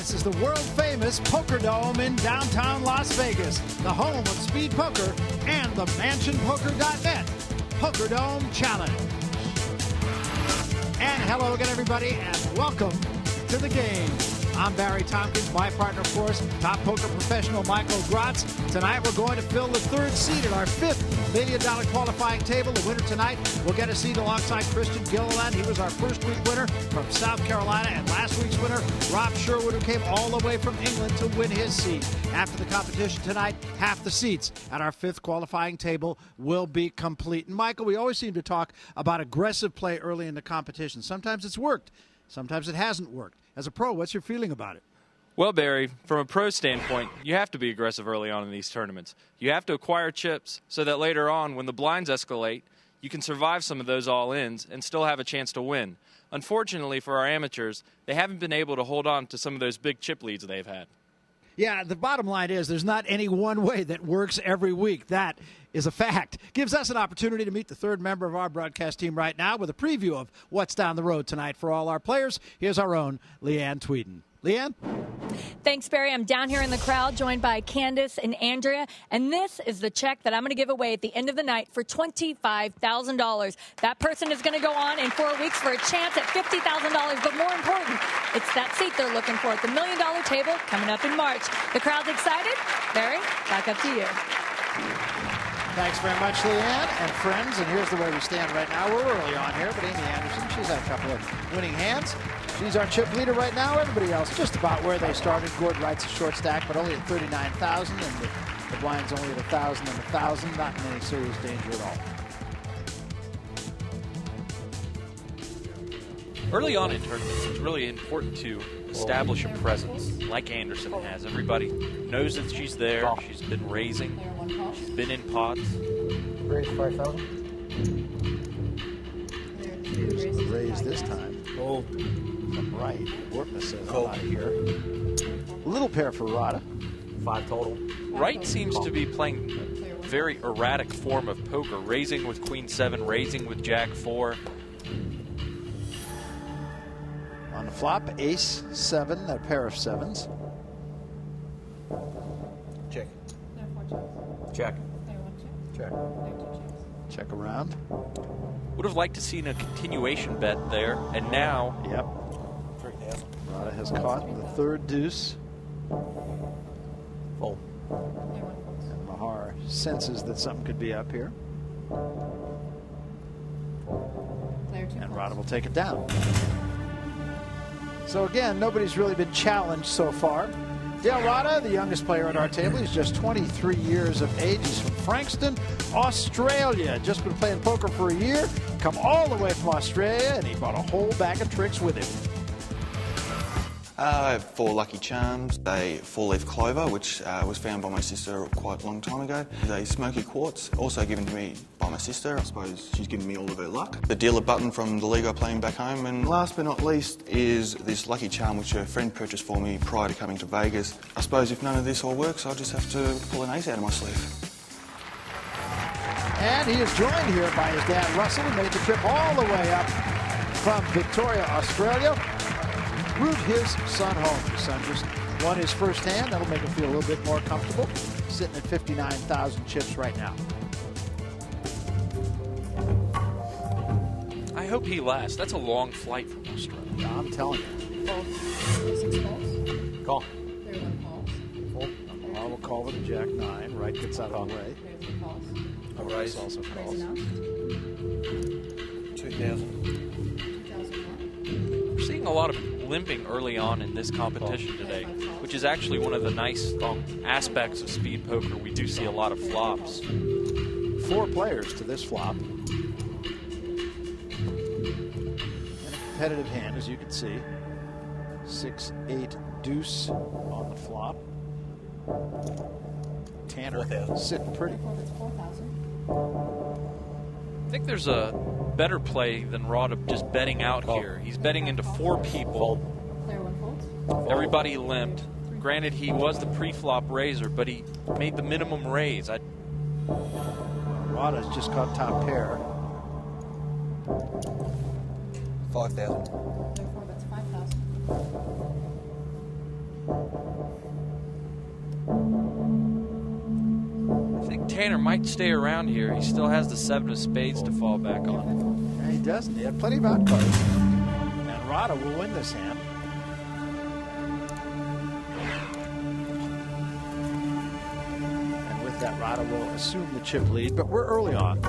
This is the world-famous Poker Dome in downtown Las Vegas, the home of Speed Poker and the MansionPoker.net Poker Dome Challenge. And hello again, everybody, and welcome to the game. I'm Barry Tompkins, my partner, of course, top poker professional Michael Gratz. Tonight we're going to fill the third seat at our $5 million qualifying table. The winner tonight will get a seat alongside Christian Gilliland. He was our first week winner from South Carolina, and last week's winner, Rob Sherwood, who came all the way from England to win his seat. After the competition tonight, half the seats at our fifth qualifying table will be complete. And Michael, we always seem to talk about aggressive play early in the competition. Sometimes it's worked. Sometimes it hasn't worked. As a pro, what's your feeling about it? Well, Barry, from a pro standpoint, you have to be aggressive early on in these tournaments. You have to acquire chips so that later on, when the blinds escalate, you can survive some of those all-ins and still have a chance to win. Unfortunately for our amateurs, they haven't been able to hold on to some of those big chip leads they've had. Yeah, the bottom line is there's not any one way that works every week. That is a fact. Gives us an opportunity to meet the third member of our broadcast team right now with a preview of what's down the road tonight for all our players. Here's our own Leanne Tweeden. Leanne? Thanks, Barry. I'm down here in the crowd, joined by Candace and Andrea, and this is the check that I'm going to give away at the end of the night for $25,000. That person is going to go on in 4 weeks for a chance at $50,000, but more important, it's that seat they're looking for at the $1 million table coming up in March. The crowd's excited. Barry, back up to you. Thanks very much, Leanne and friends. And here's the way we stand right now. We're early on here, but Amy Anderson, she's had a couple of winning hands. She's our chip leader right now. Everybody else just about where they started. Gord writes a short stack, but only at 39,000, and the blind's only at 1,000 and 1,000. Not in any serious danger at all. Early on in tournaments, it's really important to establish a presence like Anderson has. Everybody knows that she's there. She's been raising. She's been in pots. Raise 5,000. Here's the raise this time. Gold. From right. Wortman says I'm out of here. Little pair for Rada. 5 total. Wright seems to be playing a very erratic form of poker, raising with Queen 7, raising with Jack 4. On the flop, Ace 7, a pair of 7s. Check. Check. Check. Check around. Would have liked to see a continuation bet there, and now... Yep. Rada has caught the third deuce. Fold. And Mahar senses that something could be up here. And Rada will take it down. So again, nobody's really been challenged so far. Dale Rada, the youngest player at our table, he's just 23 years of age. He's from Frankston, Australia. Just been playing poker for a year, come all the way from Australia, and he brought a whole bag of tricks with him. I have 4 Lucky Charms, a 4-leaf clover, which was found by my sister quite a long time ago. A smoky quartz, also given to me by my sister. I suppose she's given me all of her luck. The dealer button from the league I play in back home. And last but not least is this Lucky Charm, which a friend purchased for me prior to coming to Vegas. I suppose if none of this all works, I'll just have to pull an ace out of my sleeve. And he is joined here by his dad, Russell, who made the trip all the way up from Victoria, Australia. Root his son home. His son just won his first hand. That'll make him feel a little bit more comfortable. Sitting at 59,000 chips right now. I hope he lasts. That's a long flight from Australia. I'm telling you. Call. I will call with a Jack 9. Right gets out of the way. All right. Also calls. 2,000. We're seeing a lot of limping early on in this competition today, which is actually one of the nice aspects of speed poker. We do see a lot of flops. 4 players to this flop. And a competitive hand, as you can see. 6-8 deuce on the flop. Tanner sitting pretty. I think there's a better play than Rada just betting out here. He's betting into 4 people. Everybody limped. Granted, he was the pre-flop raiser, but he made the minimum raise. Rada's just caught top pair. 5,000. think Tanner might stay around here. He still has the 7 of spades to fall back on. Yeah, he doesn't. He had plenty of out cards. And Rada will win this hand. And with that, Rada will assume the chip lead, but we're early on.